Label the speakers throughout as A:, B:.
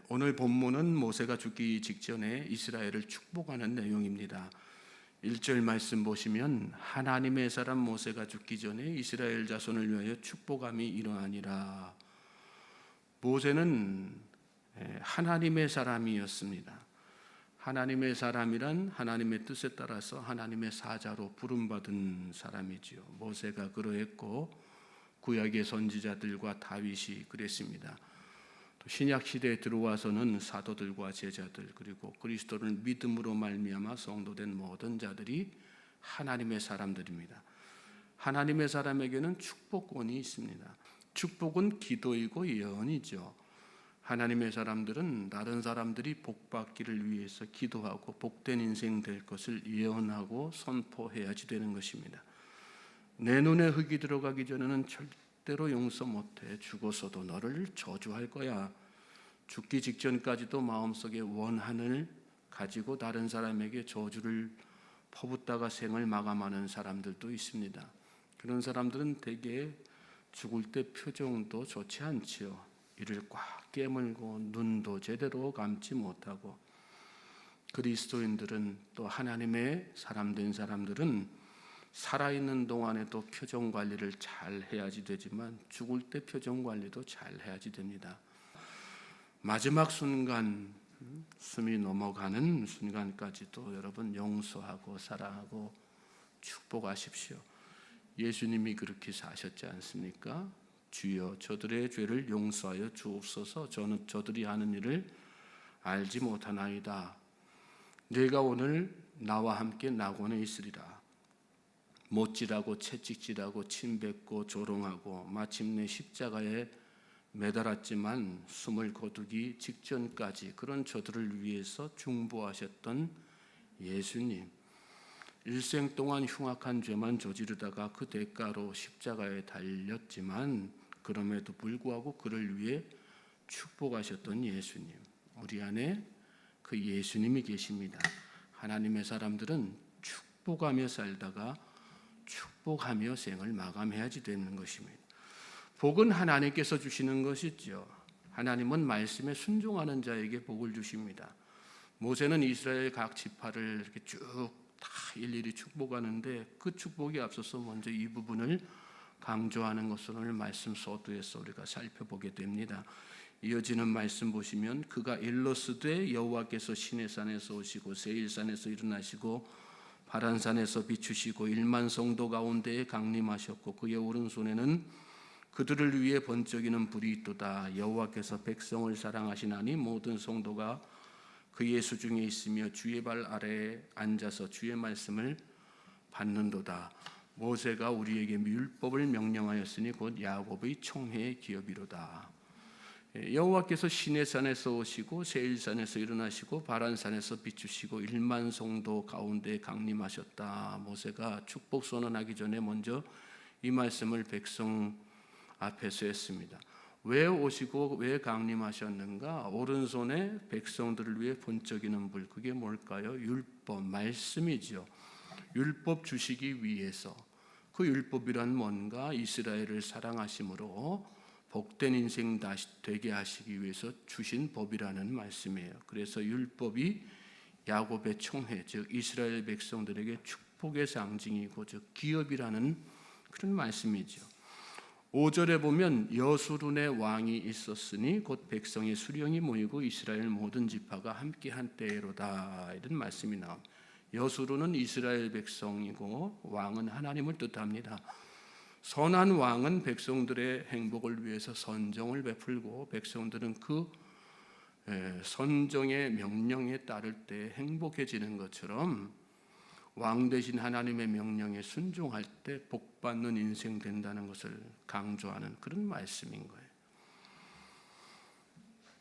A: 오늘 본문은 모세가 죽기 직전에 이스라엘을 축복하는 내용입니다. 1절 말씀 보시면 하나님의 사람 모세가 죽기 전에 이스라엘 자손을 위하여 축복함이 이러하니라. 모세는 하나님의 사람이었습니다. 하나님의 사람이란 하나님의 뜻에 따라서 하나님의 사자로 부름받은 사람이지요. 모세가 그러했고 구약의 선지자들과 다윗이 그랬습니다. 또 신약 시대에 들어와서는 사도들과 제자들 그리고 그리스도를 믿음으로 말미암아 성도된 모든 자들이 하나님의 사람들입니다. 하나님의 사람에게는 축복권이 있습니다. 축복은 기도이고 예언이죠. 하나님의 사람들은 다른 사람들이 복받기를 위해서 기도하고 복된 인생 될 것을 예언하고 선포해야지 되는 것입니다. 내 눈에 흙이 들어가기 전에는 절대로 용서 못해. 죽어서도 너를 저주할 거야. 죽기 직전까지도 마음속에 원한을 가지고 다른 사람에게 저주를 퍼붓다가 생을 마감하는 사람들도 있습니다. 그런 사람들은 대개 죽을 때 표정도 좋지 않지요. 이를 꽉 깨물고 눈도 제대로 감지 못하고, 그리스도인들은 또 하나님의 사람 된 사람들은 살아있는 동안에도 표정 관리를 잘 해야지 되지만 죽을 때 표정 관리도 잘 해야지 됩니다. 마지막 순간, 숨이 넘어가는 순간까지도 여러분 용서하고 사랑하고 축복하십시오. 예수님이 그렇게 사셨지 않습니까? 주여 저들의 죄를 용서하여 주옵소서. 저는 저들이 하는 일을 알지 못하나이다. 내가 오늘 나와 함께 낙원에 있으리라. 못질하고 채찍질하고 침뱉고 조롱하고 마침내 십자가에 매달았지만 숨을 거두기 직전까지 그런 저들을 위해서 중보하셨던 예수님, 일생 동안 흉악한 죄만 저지르다가 그 대가로 십자가에 달렸지만 그럼에도 불구하고 그를 위해 축복하셨던 예수님, 우리 안에 그 예수님이 계십니다. 하나님의 사람들은 축복하며 살다가 축복하며 생을 마감해야지 되는 것입니다. 복은 하나님께서 주시는 것이죠. 하나님은 말씀에 순종하는 자에게 복을 주십니다. 모세는 이스라엘 각 지파를 이렇게 쭉 다 일일이 축복하는데 그 축복에 앞서서 먼저 이 부분을 강조하는 것을 오늘 말씀 소두에서 우리가 살펴보게 됩니다. 이어지는 말씀 보시면 그가 일러스되 여호와께서 시내산에서 오시고 세일산에서 일어나시고 바란산에서 비추시고 1만 성도 가운데에 강림하셨고 그의 오른손에는 그들을 위해 번쩍이는 불이 있도다. 여호와께서 백성을 사랑하시나니 모든 성도가 그의 수중에 있으며 주의 발 아래에 앉아서 주의 말씀을 받는도다. 모세가 우리에게 율법을 명령하였으니 곧 야곱의 총회의 기업이로다. 여호와께서 시내산에서 오시고 세일산에서 일어나시고 바란산에서 비추시고 1만 성도 가운데 강림하셨다. 모세가 축복 선언하기 전에 먼저 이 말씀을 백성 앞에서 했습니다. 왜 오시고 왜 강림하셨는가? 오른손에 백성들을 위해 번쩍이는 불, 그게 뭘까요? 율법, 말씀이죠. 율법 주시기 위해서. 그 율법이란 뭔가? 이스라엘을 사랑하심으로 복된 인생 다시 되게 하시기 위해서 주신 법이라는 말씀이에요. 그래서 율법이 야곱의 총회, 즉 이스라엘 백성들에게 축복의 상징이고 즉 기업이라는 그런 말씀이죠. 5절에 보면 여수룬의 왕이 있었으니 곧 백성의 수령이 모이고 이스라엘 모든 지파가 함께한 때로다. 이런 말씀이 나옵니다. 여수룬은 이스라엘 백성이고 왕은 하나님을 뜻합니다. 선한 왕은 백성들의 행복을 위해서 선정을 베풀고 백성들은 그 선정의 명령에 따를 때 행복해지는 것처럼 왕 대신 하나님의 명령에 순종할 때 복받는 인생 된다는 것을 강조하는 그런 말씀인 거예요.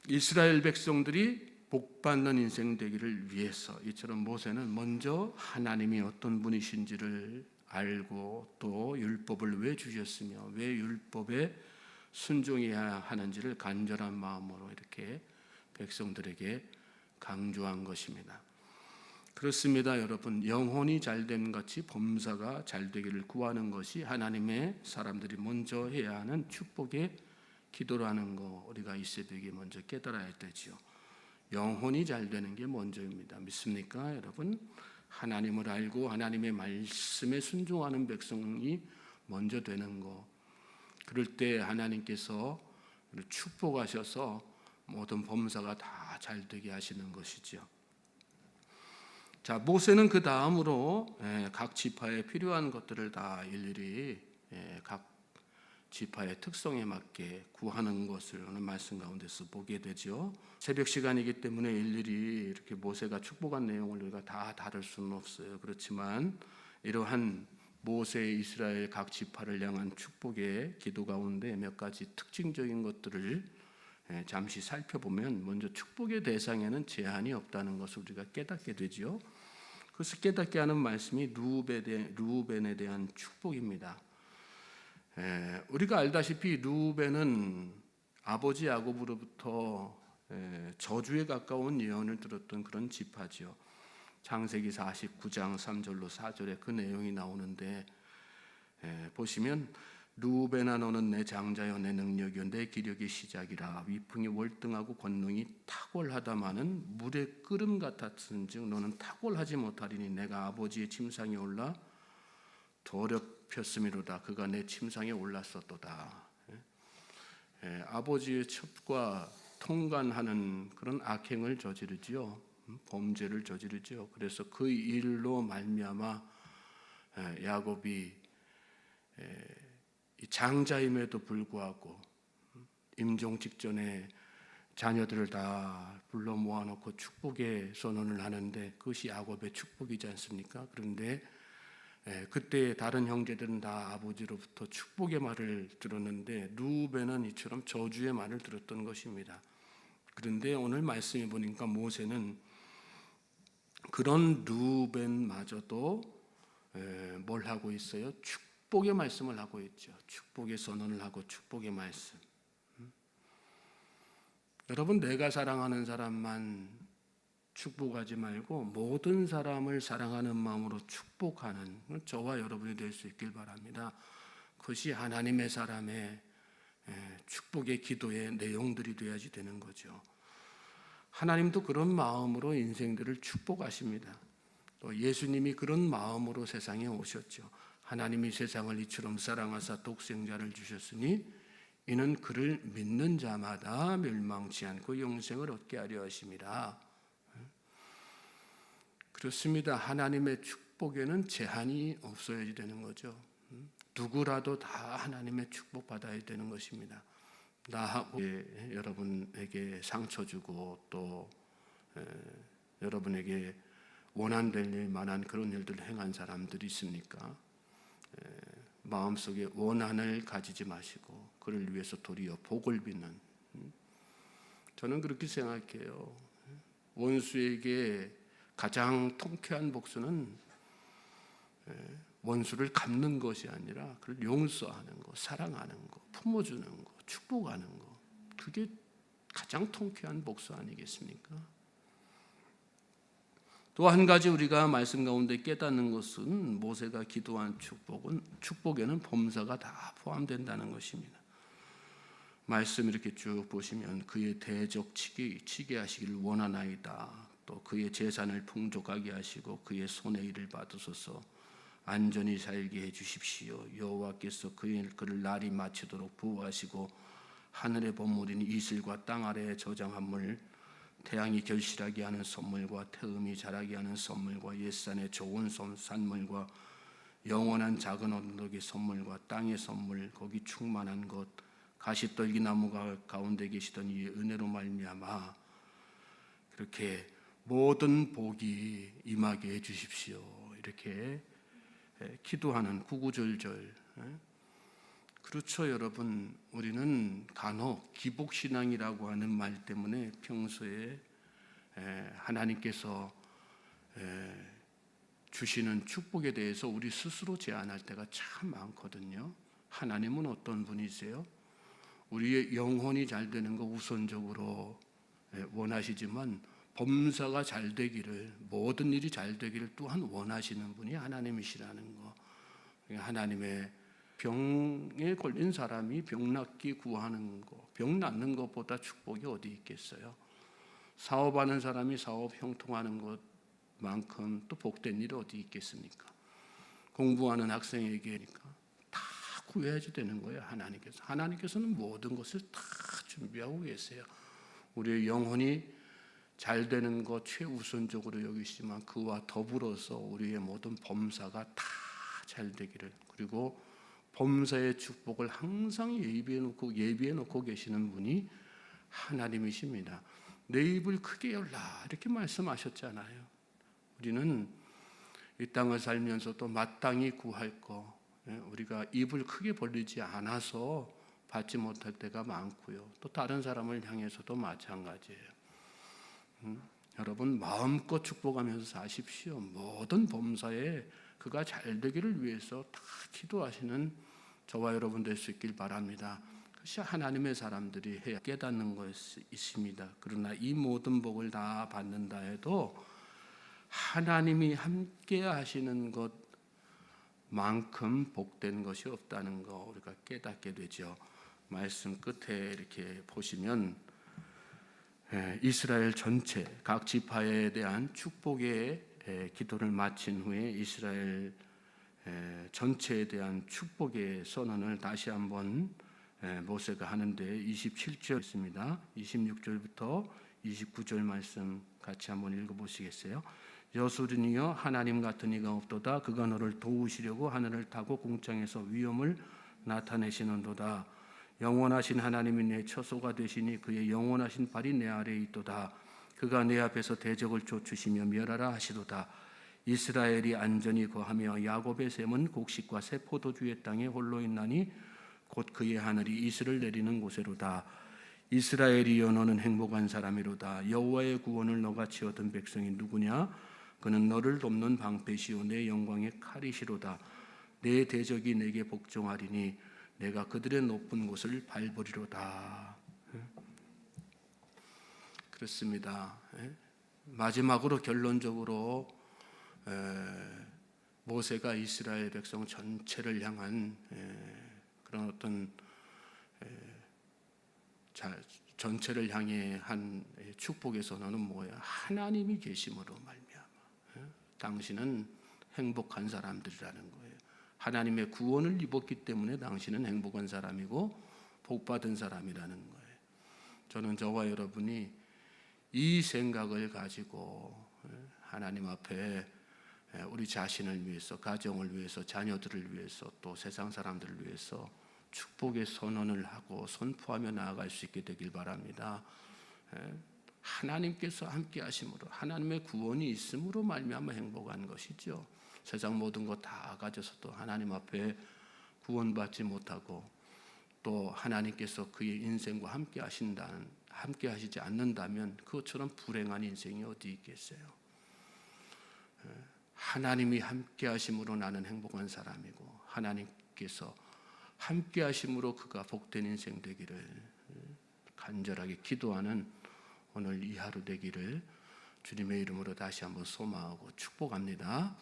A: 이스라엘 백성들이 복받는 인생 되기를 위해서 이처럼 모세는 먼저 하나님이 어떤 분이신지를 알고 또 율법을 왜 주셨으며 왜 율법에 순종해야 하는지를 간절한 마음으로 이렇게 백성들에게 강조한 것입니다. 그렇습니다, 여러분. 영혼이 잘됨 같이 범사가 잘 되기를 구하는 것이 하나님의 사람들이 먼저 해야 하는 축복의 기도라는 거 우리가 이 새벽에 먼저 깨달아야 되죠. 영혼이 잘 되는 게 먼저입니다. 믿습니까, 여러분? 하나님을 알고 하나님의 말씀에 순종하는 백성이 먼저 되는 거. 그럴 때 하나님께서 축복하셔서 모든 범사가 다 잘 되게 하시는 것이죠. 자, 모세는 그 다음으로 각 지파에 필요한 것들을 다 일일이 각 지파의 특성에 맞게 구하는 것을 오늘 말씀 가운데서 보게 되죠. 새벽 시간이기 때문에 일일이 이렇게 모세가 축복한 내용을 우리가 다 다룰 수는 없어요. 그렇지만 이러한 모세의 이스라엘 각 지파를 향한 축복의 기도 가운데 몇 가지 특징적인 것들을 잠시 살펴보면, 먼저 축복의 대상에는 제한이 없다는 것을 우리가 깨닫게 되죠. 그것을 깨닫게 하는 말씀이 르우벤에 대한 축복입니다. 우리가 알다시피 르우벤은 아버지 야곱으로부터 저주에 가까운 예언을 들었던 그런 지파죠. 창세기 49장 3절로 4절에 그 내용이 나오는데, 보시면 르우벤아 너는 내 장자여 내 능력이여 내 기력의 시작이라 위풍이 월등하고 권능이 탁월하다마는 물의 끓음 같았은즉 너는 탁월하지 못하리니 내가 아버지의 침상에 올라 더럽혔음이로다 그가 내 침상에 올랐었도다. 아버지의 첩과 통간하는 그런 악행을 저지르지요. 범죄를 저지르죠. 그래서 그 일로 말미암아 야곱이 장자임에도 불구하고 임종 직전에 자녀들을 다 불러 모아놓고 축복의 선언을 하는데, 그것이 야곱의 축복이지 않습니까? 그런데 그때 다른 형제들은 다 아버지로부터 축복의 말을 들었는데 르우벤은 이처럼 저주의 말을 들었던 것입니다. 그런데 오늘 말씀해 보니까 모세는 그런 르우벤마저도 뭘 하고 있어요? 축복의 말씀을 하고 있죠. 축복의 선언을 하고 축복의 말씀. 여러분, 내가 사랑하는 사람만 축복하지 말고 모든 사람을 사랑하는 마음으로 축복하는 저와 여러분이 될 수 있길 바랍니다. 그것이 하나님의 사람의 축복의 기도의 내용들이 되어야지 되는 거죠. 하나님도 그런 마음으로 인생들을 축복하십니다. 또 예수님이 그런 마음으로 세상에 오셨죠. 하나님이 세상을 이처럼 사랑하사 독생자를 주셨으니 이는 그를 믿는 자마다 멸망치 않고 영생을 얻게 하려 하심이라. 그렇습니다. 하나님의 축복에는 제한이 없어야지 되는 거죠. 누구라도 다 하나님의 축복 받아야 되는 것입니다. 나하고 여러분에게 상처 주고 또 여러분에게 원한될 만한 그런 일들을 행한 사람들이 있습니까? 마음속에 원한을 가지지 마시고 그를 위해서 도리어 복을 빚는, 저는 그렇게 생각해요. 원수에게 가장 통쾌한 복수는 원수를 갚는 것이 아니라 그를 용서하는 것, 사랑하는 것, 품어주는 것, 축복하는 것, 그게 가장 통쾌한 복수 아니겠습니까? 또 한 가지 우리가 말씀 가운데 깨닫는 것은 모세가 기도한 축복에는 범사가 다 포함된다는 것입니다. 말씀 이렇게 쭉 보시면 그의 대적 치게 하시기를 원하나이다. 또 그의 재산을 풍족하게 하시고 그의 손의 일을 받으소서. 안전히 살게 해주십시오. 여호와께서 그를 날이 마치도록 보호하시고 하늘의 보물인 이슬과 땅 아래에 저장한 물, 태양이 결실하게 하는 선물과 태음이 자라게 하는 선물과 옛산의 좋은 산물과 영원한 작은 언덕의 선물과 땅의 선물, 거기 충만한 것, 가시떨기 나무가 가운데 계시던 이 은혜로 말미암아 그렇게 모든 복이 임하게 해주십시오. 이렇게 기도하는 구구절절. 그렇죠, 여러분. 우리는 간혹 기복신앙이라고 하는 말 때문에 평소에 하나님께서 주시는 축복에 대해서 우리 스스로 제한할 때가 참 많거든요. 하나님은 어떤 분이세요? 우리의 영혼이 잘 되는 거 우선적으로 원하시지만 범사가 잘 되기를, 모든 일이 잘 되기를 또한 원하시는 분이 하나님이시라는 거. 하나님의 병에 걸린 사람이 병 낫기 구하는 거, 병 낫는 것보다 축복이 어디 있겠어요? 사업하는 사람이 사업 형통하는 것만큼 또 복된 일이 어디 있겠습니까? 공부하는 학생에게니까 다 구해야지 되는 거예요. 하나님께서는 모든 것을 다 준비하고 계세요. 우리의 영혼이 잘 되는 것 최우선적으로 여기시지만 그와 더불어서 우리의 모든 범사가 다 잘 되기를, 그리고 범사의 축복을 항상 예비해 놓고 계시는 분이 하나님이십니다. 내 입을 크게 열라 이렇게 말씀하셨잖아요. 우리는 이 땅을 살면서도 마땅히 구할 거, 우리가 입을 크게 벌리지 않아서 받지 못할 때가 많고요. 또 다른 사람을 향해서도 마찬가지예요. 여러분 마음껏 축복하면서 사십시오. 모든 범사에 그가 잘 되기를 위해서 다 기도하시는 저와 여러분 될 수 있길 바랍니다. 그것이 하나님의 사람들이 해야 깨닫는 것이 있습니다. 그러나 이 모든 복을 다 받는다 해도 하나님이 함께 하시는 것만큼 복된 것이 없다는 거 우리가 깨닫게 되죠. 말씀 끝에 이렇게 보시면 이스라엘 전체 각 지파에 대한 축복의 기도를 마친 후에 이스라엘 전체에 대한 축복의 선언을 다시 한번 모세가 하는데 27절 있습니다. 26절부터 29절 말씀 같이 한번 읽어보시겠어요? 여수르니여 하나님 같은 이가 없도다. 그가 너를 도우시려고 하늘을 타고 궁창에서 위엄을 나타내시는도다. 영원하신 하나님이 내 처소가 되시니 그의 영원하신 발이 내 아래에 있도다. 그가 내 앞에서 대적을 쫓으시며 멸하라 하시도다. 이스라엘이 안전히 거하며 야곱의 샘은 곡식과 새 포도주의 땅에 홀로 있나니 곧 그의 하늘이 이슬을 내리는 곳에로다. 이스라엘이여 너는 행복한 사람이로다. 여호와의 구원을 너같이 얻은 백성이 누구냐? 그는 너를 돕는 방패시오 내 영광의 칼이시로다. 내 대적이 내게 복종하리니 내가 그들의 높은 곳을 밟으리로다. 그렇습니다. 마지막으로 결론적으로 모세가 이스라엘 백성 전체를 향한 그런 어떤 전체를 향해 한 축복의 선언은 뭐예요? 하나님이 계심으로 말미암아 당신은 행복한 사람들이라는 거예요. 하나님의 구원을 입었기 때문에 당신은 행복한 사람이고 복받은 사람이라는 거예요. 저는 저와 여러분이 이 생각을 가지고 하나님 앞에 우리 자신을 위해서, 가정을 위해서, 자녀들을 위해서, 또 세상 사람들을 위해서 축복의 선언을 하고 선포하며 나아갈 수 있게 되길 바랍니다. 하나님께서 함께 하심으로, 하나님의 구원이 있음으로 말미암아 행복한 것이죠. 세상 모든 것 다 가져서도 하나님 앞에 구원받지 못하고 또 하나님께서 그의 인생과 함께 하시지 않는다면 그것처럼 불행한 인생이 어디 있겠어요. 하나님이 함께 하심으로 나는 행복한 사람이고 하나님께서 함께 하심으로 그가 복된 인생 되기를 간절하게 기도하는 오늘 이 하루 되기를 주님의 이름으로 다시 한번 소망하고 축복합니다.